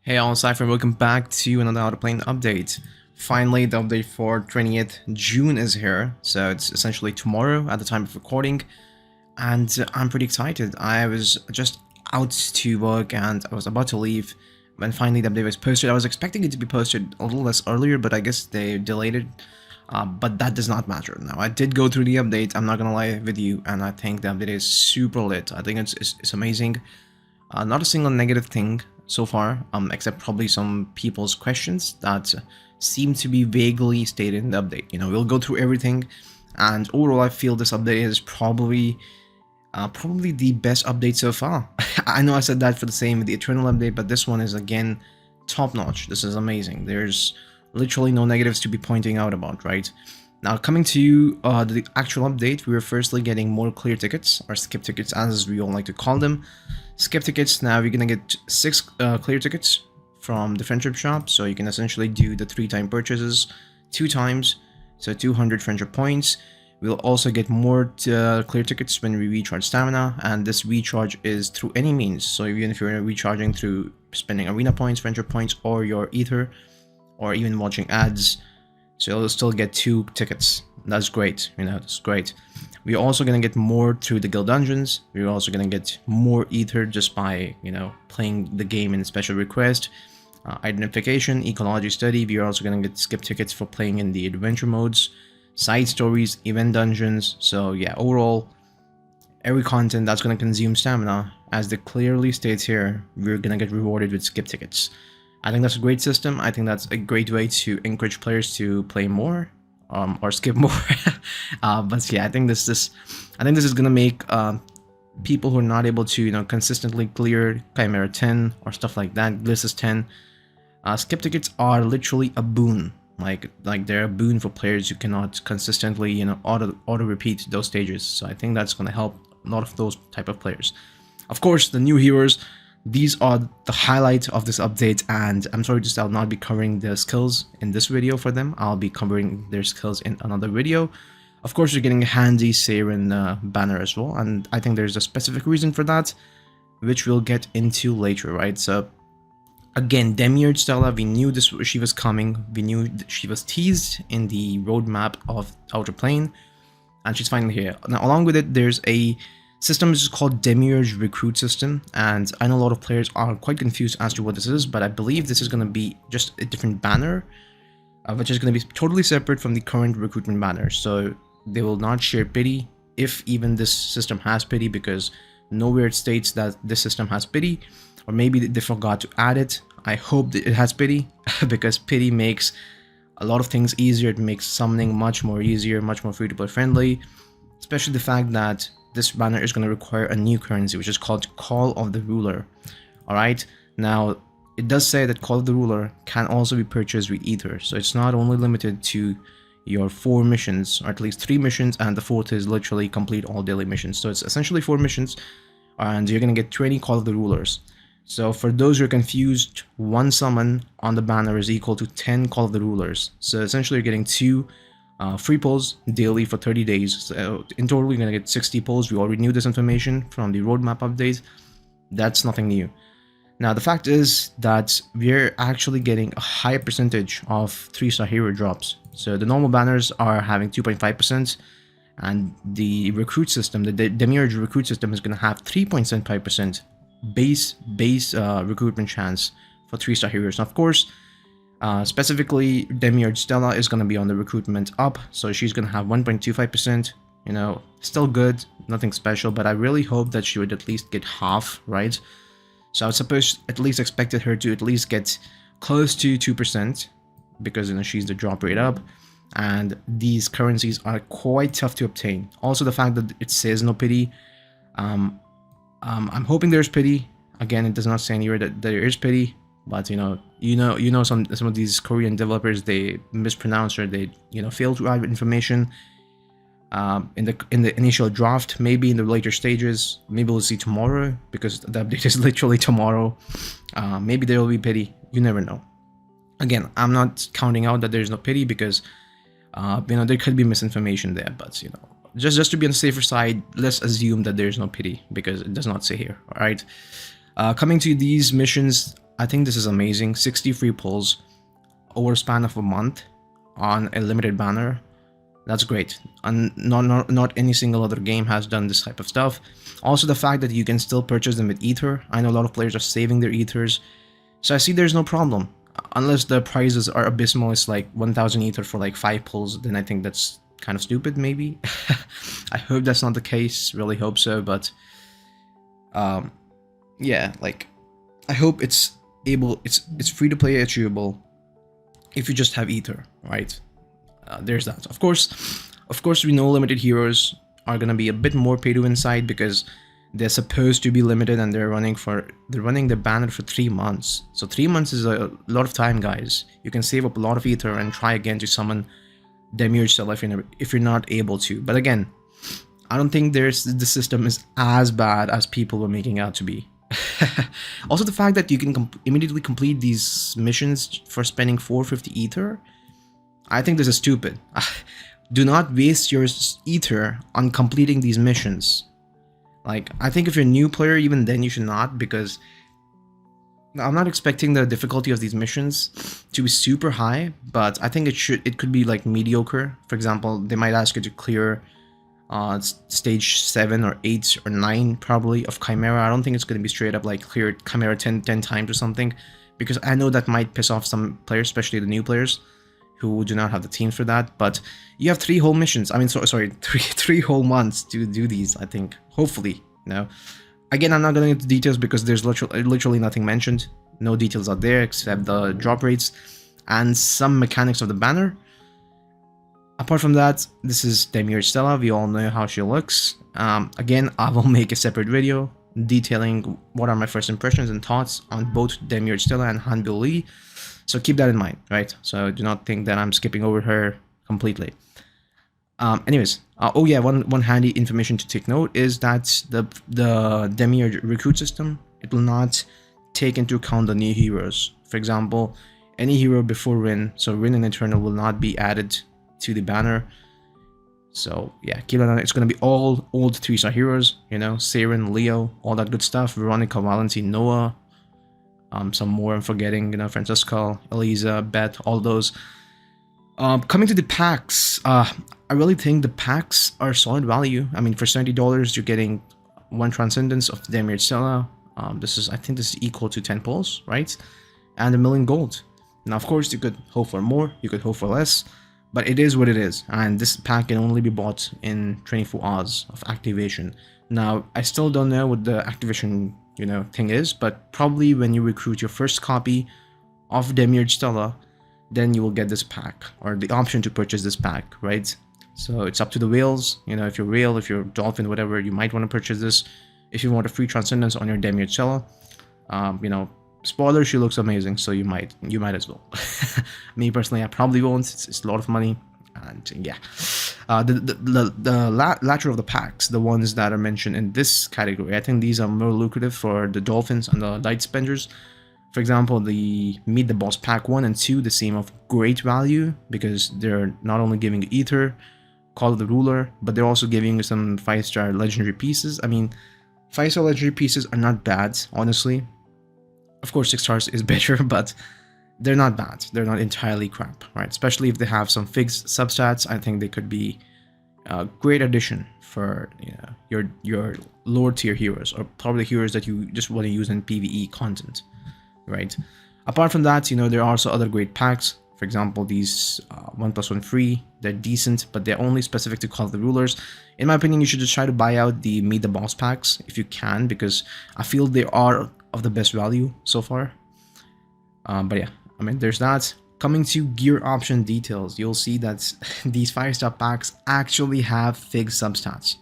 Hey all, Cypher, welcome back to another Outerplane update. Finally, the update for 20th June is here, so it's essentially tomorrow at the time of recording, and I'm pretty excited. I was just out to work and I was about to leave when finally the update was posted. I was expecting it to be posted a little less earlier, but I guess they delayed it, but that does not matter. Now, I did go through the update, I'm not gonna lie with you, and I think the update is super lit. I think it's amazing. Not a single negative thing so far, except probably some people's questions that seem to be vaguely stated in the update. You know, we'll go through everything, and overall I feel this update is probably the best update so far. I know I said that for the same with the Eternal update, but this one is again top-notch. This is amazing. There's literally no negatives to be pointing out about, right? Now, coming to the actual update, we were firstly getting more clear tickets, or skip tickets as we all like to call them. Skip tickets, now you're gonna get 6 clear tickets from the friendship shop, so you can essentially do the 3-time purchases 2 times, so 200 friendship points. We'll also get more clear tickets when we recharge stamina, and this recharge is through any means, so even if you're recharging through spending arena points, friendship points, or your ether, or even watching ads, so you'll still get 2 tickets. That's great, you know, that's great. We're also going to get more through the guild dungeons. We're also going to get more ether just by, you know, playing the game in special request. Identification, ecology study. We're also going to get skip tickets for playing in the adventure modes, side stories, event dungeons. So yeah, overall, every content that's going to consume stamina, as it clearly states here, we're going to get rewarded with skip tickets. I think that's a great system. I think that's a great way to encourage players to play more. Or skip more. But yeah, I think this is gonna make people who are not able to, you know, consistently clear Chimera 10 or stuff like that, Glissus 10, skip tickets are literally a boon. Like they're a boon for players who cannot consistently, you know, auto repeat those stages. So I think that's gonna help a lot of those type of players. Of course, the new heroes. These are the highlight of this update, and I'm sorry to say I'll not be covering the skills in this video for them. I'll be covering their skills in another video. Of course, you're getting a handy Siren banner as well, and I think there's a specific reason for that, which we'll get into later, right? So, again, Demiurge Stella, we knew she was coming. We knew she was teased in the roadmap of Outerplane, and she's finally here. Now, along with it, there's a system is called Demiurge Recruit System, and I know a lot of players are quite confused as to what this is, but I believe this is going to be just a different banner, which is going to be totally separate from the current recruitment banner. So they will not share pity, if even this system has pity, because nowhere it states that this system has pity, or maybe they forgot to add it. I hope that it has pity, because pity makes a lot of things easier. It makes summoning much more easier, much more free-to-play friendly, especially the fact that this banner is going to require a new currency, which is called Call of the Ruler. Alright, now it does say that Call of the Ruler can also be purchased with ether, so it's not only limited to your 4 missions, or at least 3 missions, and the 4th is literally complete all daily missions. So it's essentially 4 missions, and you're going to get 20 Call of the Rulers. So for those who are confused, 1 summon on the banner is equal to 10 Call of the Rulers. So essentially you're getting 2 free pulls daily for 30 days. So in total, you're going to get 60 pulls. We already knew this information from the roadmap update. That's nothing new. Now, the fact is that we're actually getting a higher percentage of 3-star hero drops. So the normal banners are having 2.5%, and the recruit system, the Demiurge recruit system, is going to have 3.75% base recruitment chance for 3-star heroes. Now, of course, specifically, Demiurge Stella is going to be on the recruitment up, so she's going to have 1.25%, you know, still good, nothing special, but I really hope that she would at least get half, right? So I was supposed, at least expected her to at least get close to 2%, because, you know, she's the drop rate up, and these currencies are quite tough to obtain. Also, the fact that it says no pity, I'm hoping there's pity. Again, it does not say anywhere that there is pity. But you know, some of these Korean developers, they mispronounce, or they, you know, fail to add information in the initial draft. Maybe in the later stages, maybe we'll see tomorrow, because the update is literally tomorrow. Maybe there will be pity. You never know. Again, I'm not counting out that there's no pity, because you know, there could be misinformation there. But you know, just to be on the safer side, let's assume that there's no pity, because it does not say here. All right. Coming to these missions, I think this is amazing. 60 free pulls over a span of a month on a limited banner. That's great. And not any single other game has done this type of stuff. Also, the fact that you can still purchase them with ether. I know a lot of players are saving their ethers, so I see there's no problem. Unless the prices are abysmal, it's like 1000 ether for like 5 pulls, then I think that's kind of stupid, maybe. I hope that's not the case, really hope so, but yeah, like, I hope it's free to play, achievable if you just have ether, right? There's that. Of course, we know limited heroes are gonna be a bit more pay to win side because they're supposed to be limited and they're running the banner for 3 months. So 3 months is a lot of time, guys. You can save up a lot of ether and try again to summon Demiurge Stella if you're not able to. But again, I don't think the system is as bad as people were making out to be. Also, the fact that you can immediately complete these missions for spending 450 ether, I think this is stupid. Do not waste your ether on completing these missions. Like, I think if you're a new player, even then you should not, because I'm not expecting the difficulty of these missions to be super high, but I think it could be like mediocre. For example, they might ask you to clear stage 7 or 8 or 9 probably of Chimera. I don't think it's going to be straight up like clear Chimera 10 times or something, because I know that might piss off some players, especially the new players who do not have the teams for that. But you have 3 whole missions, I mean, sorry, three whole months to do these, I think, hopefully. Again, I'm not going into details because there's literally nothing mentioned. No details out there except the drop rates and some mechanics of the banner. Apart from that, this is Demiurge Stella. We all know how she looks. Again, I will make a separate video detailing what are my first impressions and thoughts on both Demiurge Stella and Hanbil Lee. So keep that in mind, right? So do not think that I'm skipping over her completely. Anyways, oh yeah, one handy information to take note is that the Demiurge recruit system, it will not take into account the new heroes. For example, any hero before Rin, so Rin and Eternal will not be added to the banner. So yeah, keep that on. It's gonna be all old 3-star heroes, you know, Saren, Leo, all that good stuff. Veronica, Valency, Noah, some more I'm forgetting, you know, Francesca, Eliza, Beth, all those. Coming to the packs, I really think the packs are solid value. I mean, for $70, you're getting 1 Transcendence of Demiurge Stella. I think this is equal to 10 pulls, right? And 1 million gold. Now, of course, you could hope for more, you could hope for less, but it is what it is. And this pack can only be bought in 24 hours of activation. Now, I still don't know what the activation, you know, thing is, but probably when you recruit your first copy of Demiurge Stella, then you will get this pack, or the option to purchase this pack, right? So it's up to the whales, you know, if you're whale, if you're dolphin, whatever, you might want to purchase this. If you want a free transcendence on your Demiurge Stella, you know, spoiler, she looks amazing, so you might as well. Me personally, I probably won't. It's a lot of money, and yeah. The latter of the packs, the ones that are mentioned in this category, I think these are more lucrative for the dolphins and the light spenders. For example, the Meet the Boss pack 1 and 2, they seem of great value because they're not only giving you ether, Call of the Ruler, but they're also giving you some 5-star legendary pieces. I mean, 5-star legendary pieces are not bad, honestly. Of course, 6 stars is better, but they're not bad. They're not entirely crap, right? Especially if they have some fixed substats, I think they could be a great addition for, you know, your lower tier heroes, or probably heroes that you just want to use in PvE content, right? Apart from that, you know, there are also other great packs. For example, these 1+1 free, they're decent, but they're only specific to Call of the Rulers. In my opinion, you should just try to buy out the Meet the Boss packs if you can, because I feel they are of the best value so far. But yeah, I mean, there's that. Coming to gear option details, you'll see that these 5-star packs actually have fixed substats,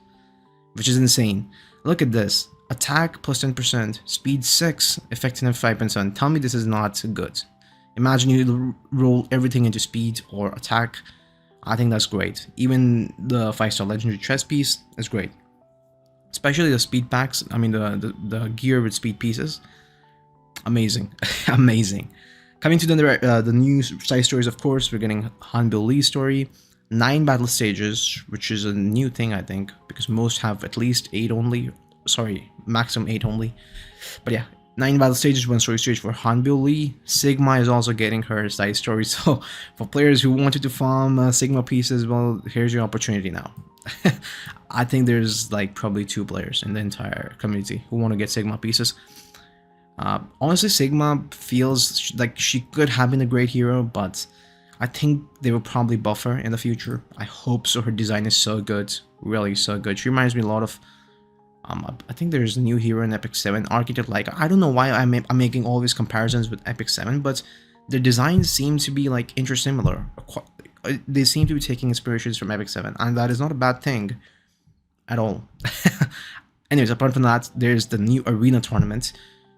which is insane. Look at this. Attack plus 10%, speed 6, effectiveness 5%. Tell me this is not good. Imagine you roll everything into speed or attack. I think that's great. Even the 5-star legendary chest piece is great. Especially the speed packs, I mean the gear with speed pieces. Amazing. Amazing. Coming to the new side stories, of course, we're getting Hanbil Lee's story. 9 battle stages, which is a new thing, I think, because most have at least 8 only. Sorry, maximum 8 only. But yeah, 9 battle stages, 1 story stage for Hanbyo Lee. Sigma is also getting her side story, so for players who wanted to farm Sigma pieces, well, here's your opportunity now. I think there's like probably 2 players in the entire community who want to get Sigma pieces. Honestly, Sigma feels like she could have been a great hero, but I think they will probably buff her in the future. I hope so. Her design is so good, really so good. She reminds me a lot of I think there's a new hero in Epic 7, Architect. Like, I don't know why I'm making all these comparisons with Epic 7, but their designs seem to be like intersimilar. They seem to be taking inspirations from Epic 7, and that is not a bad thing at all. Anyways, apart from that, there's the new arena tournament.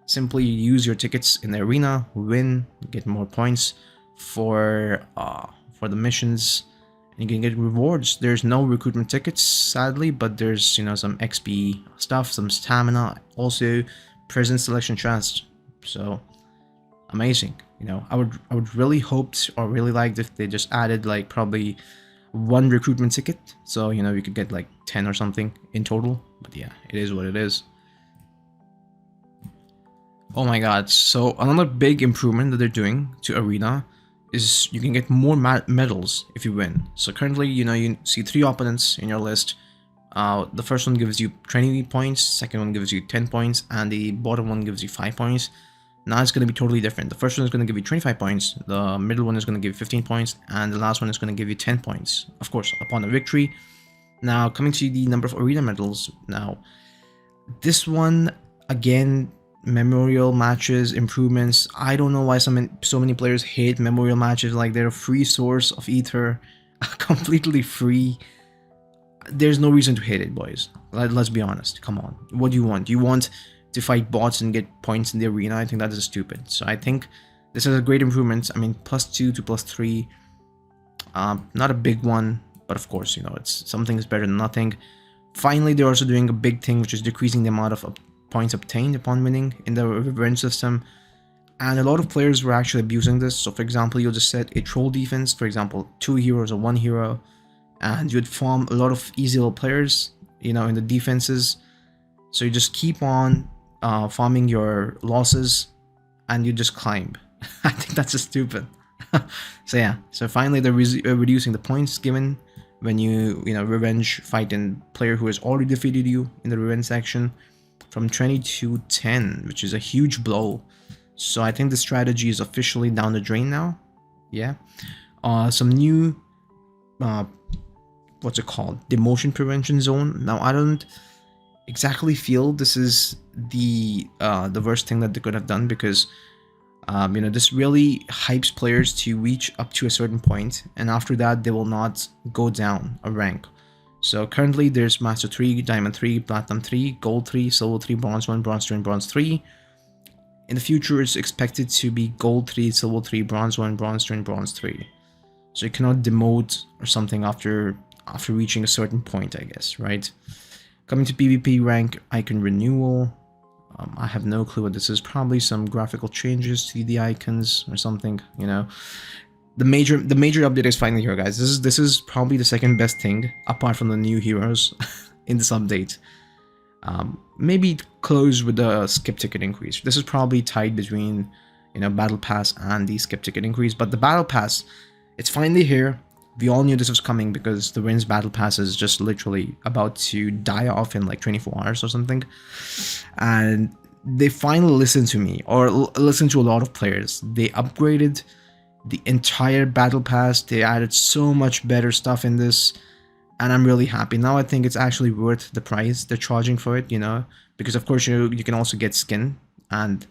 Simply use your tickets in the arena, win, get more points for the missions. You can get rewards. There's no recruitment tickets, sadly, but there's, you know, some XP stuff, some stamina, also prison selection chest. So amazing. You know, I would really hoped or really liked if they just added like probably 1 recruitment ticket, so you know you could get like 10 or something in total. But yeah, it is what it is. Oh my god! So another big improvement that they're doing to Arena is you can get more medals if you win. So currently, you know, you see 3 opponents in your list. The first one gives you 20 points, second one gives you 10 points, and the bottom one gives you 5 points. Now it's going to be totally different. The first one is going to give you 25 points, the middle one is going to give you 15 points, and the last one is going to give you 10 points, of course, upon a victory. Now, coming to the number of arena medals, now, this one, again, memorial matches, improvements. I don't know why so many players hate memorial matches. Like, they're a free source of ether, completely free. There's no reason to hate it, boys. Let's be honest. Come on. What do you want? Do you want to fight bots and get points in the arena? I think that is stupid. So I think this is a great improvement. I mean, +2 to +3. Not a big one, but of course, you know, it's something is better than nothing. Finally, they're also doing a big thing, which is decreasing the amount of points obtained upon winning in the revenge system. And a lot of players were actually abusing this. So for example, you'll just set a troll defense, for example, 2 heroes or 1 hero, and you'd farm a lot of easy little players, you know, in the defenses. So you just keep on farming your losses, and you just climb. I think that's just stupid. So yeah, so finally they're reducing the points given when you know, revenge fight a player who has already defeated you in the revenge section, from 20 to 10, which is a huge blow. So I think the strategy is officially down the drain now. Yeah. Some new what's it called, demotion prevention zone. Now I don't exactly feel this is the worst thing that they could have done, because you know, this really hypes players to reach up to a certain point, and after that they will not go down a rank. So currently there's Master 3, Diamond 3, Platinum 3, Gold 3, Silver 3, Bronze 1, Bronze 2, and Bronze 3. In the future, it's expected to be Gold 3, Silver 3, Bronze 1, Bronze 2, and Bronze 3. So you cannot demote or something after reaching a certain point, I guess, right? Coming to PvP rank icon renewal. I have no clue what this is. Probably some graphical changes to the icons or something, you know. The major update is finally here, guys. This is probably the second best thing apart from the new heroes in this update. Maybe close with the skip ticket increase. This is probably tied between, you know, battle pass and the skip ticket increase. But the battle pass, it's finally here. We all knew this was coming because the Win's battle pass is just literally about to die off in like 24 hours or something. And they finally listened to me, or listened to a lot of players. They upgraded the entire battle pass. They added so much better stuff in this, and I'm really happy. Now I think it's actually worth the price they're charging for it, you know, because of course you can also get skin, and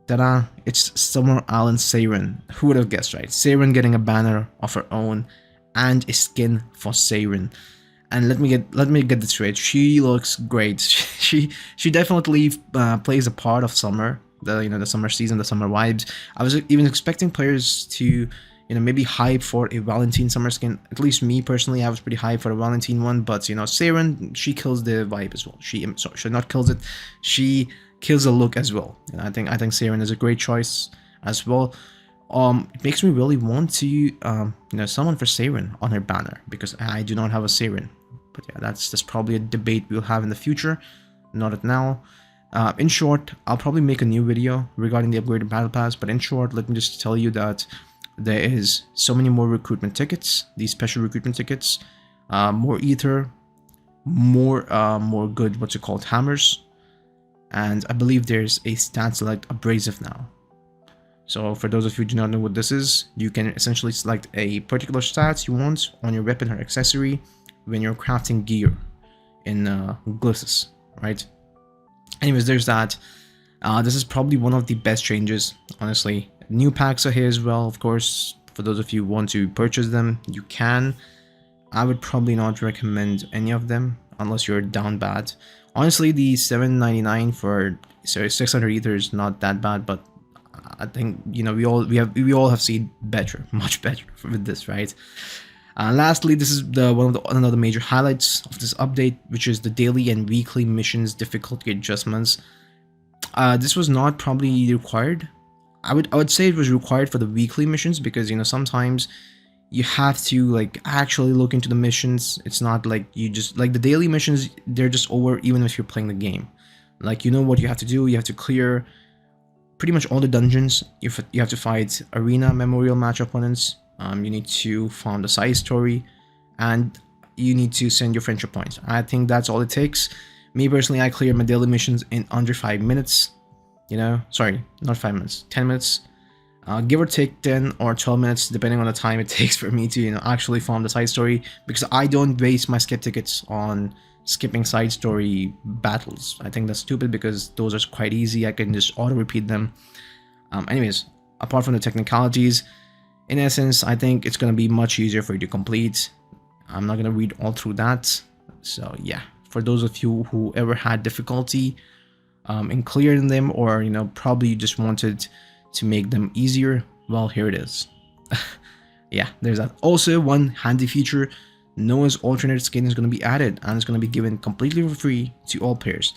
ta-da, it's Summer Island Siren. Who would have guessed, right? Siren getting a banner of her own and a skin for Siren. And let me get this straight. She looks great. She definitely plays a part of summer, the summer season, the summer vibes. I was even expecting players to, you know, maybe hype for a Valentine summer skin. At least me personally, I was pretty hyped for a Valentine one. But you know, Siren, she kills the vibe as well. She not kills it. She kills the look as well. And I think Siren is a great choice as well. It makes me really want to you know, summon for Siren on her banner, because I do not have a Siren. But yeah, that's probably a debate we'll have in the future, not at now. In short, I'll probably make a new video regarding the upgraded battle pass, but in short, let me just tell you that there is so many more recruitment tickets, these special recruitment tickets, more ether, more good what's it called hammers, and I believe there's a stat select abrasive now. So for those of you who do not know what this is, you can essentially select a particular stats you want on your weapon or accessory when you're crafting gear in Glyphs, right? Anyways, there's that. This is probably one of the best changes, honestly. New packs are here as well, of course. For those of you who want to purchase them, you can. I would probably not recommend any of them unless you're down bad. Honestly, the $7.99 for 600 ether is not that bad, but I think, you know, we all have seen better, much better with this, right? Lastly, this is another major highlights of this update, which is the daily and weekly missions difficulty adjustments. This was not probably required. I would say it was required for the weekly missions because, you know, sometimes you have to like actually look into the missions. It's not like you just like the daily missions, they're just over even if you're playing the game. Like, you know what you have to do. You have to clear pretty much all the dungeons. You have to fight arena memorial match opponents. You need to farm the side story, and you need to send your friendship points. I think that's all it takes. Me personally, I cleared my daily missions in under 5 minutes. You know, sorry, not 5 minutes, 10 minutes. Give or take 10 or 12 minutes, depending on the time it takes for me to, you know, actually farm the side story, because I don't waste my skip tickets on skipping side story battles. I think that's stupid because those are quite easy. I can just auto repeat them. Anyways, apart from the technicalities, in essence, I think it's going to be much easier for you to complete. I'm not going to read all through that. So yeah, for those of you who ever had difficulty in clearing them, or, you know, probably you just wanted to make them easier, well, here it is. Yeah, there's that. Also, one handy feature, Noah's alternate skin is going to be added, and it's going to be given completely for free to all players.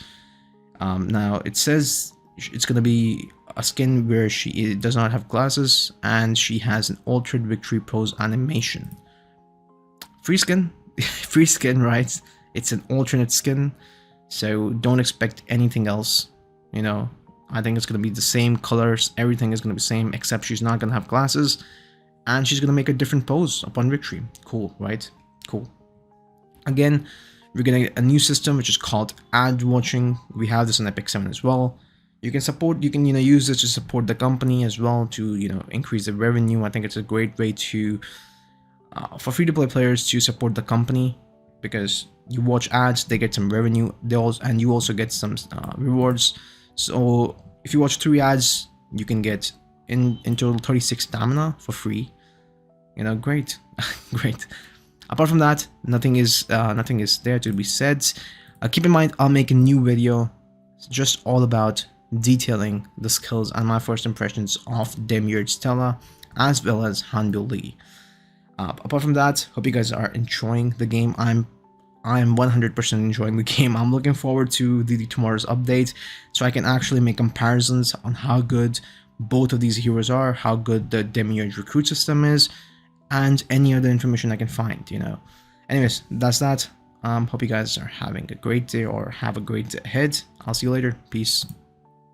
Now, it says it's going to be a skin where she does not have glasses, and she has an altered victory pose animation. Free skin, free skin, right? It's an alternate skin, so don't expect anything else. You know, I think it's going to be the same colors, everything is going to be the same, except she's not going to have glasses, and she's going to make a different pose upon victory. Cool, right? Cool. Again, we're getting a new system which is called ad watching. We have this on Epic 7 as well. You can you know, use this to support the company as well, to, you know, increase the revenue. I think it's a great way to for free-to-play players to support the company, because you watch ads, they get some revenue, and you also get some rewards. So if you watch 3 ads, you can get in total 36 stamina for free. You know, great. Great. Apart from that, nothing is there to be said. Keep in mind, I'll make a new video just all about detailing the skills and my first impressions of Demiurge Stella, as well as Hanbyo Lee. Apart from that, hope you guys are enjoying the game. I'm 100% enjoying the game. I'm looking forward to tomorrow's update, so I can actually make comparisons on how good both of these heroes are, how good the Demiurge recruit system is, and any other information I can find, you know. Anyways, that's that. Hope you guys are having a great day, or have a great day ahead. I'll see you later. Peace.